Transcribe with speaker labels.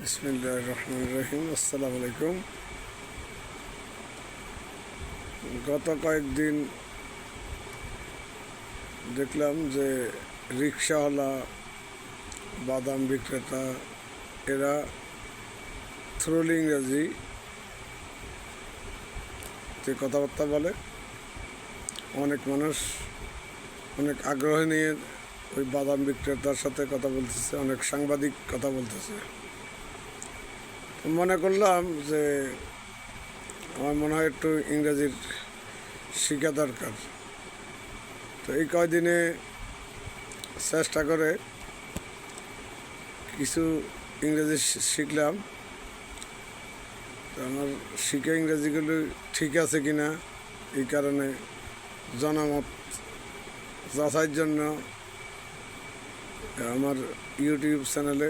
Speaker 1: বিসমিল্লাহির রহমানির রহিম। আসসালামু আলাইকুম। গত কয়েকদিন দেখলাম যে রিক্সাওয়ালা, বাদাম বিক্রেতা এরা থ্রোল ইংরাজিতে কথাবার্তা বলে। অনেক মানুষ অনেক আগ্রহ নিয়ে ওই বাদাম বিক্রেতার সাথে কথা বলতেছে, অনেক সাংবাদিক কথা বলতেছে। মনে করলাম যে আমার মনে হয় একটু ইংরেজির শেখা দরকার। তো এই কয়দিনে চেষ্টা করে কিছু ইংরেজি শিখলাম। তো আমার শিখা ইংরেজিগুলো ঠিক আছে কিনা এই কারণে জনমত যাচাইয়ের জন্য আমার ইউটিউব চ্যানেলে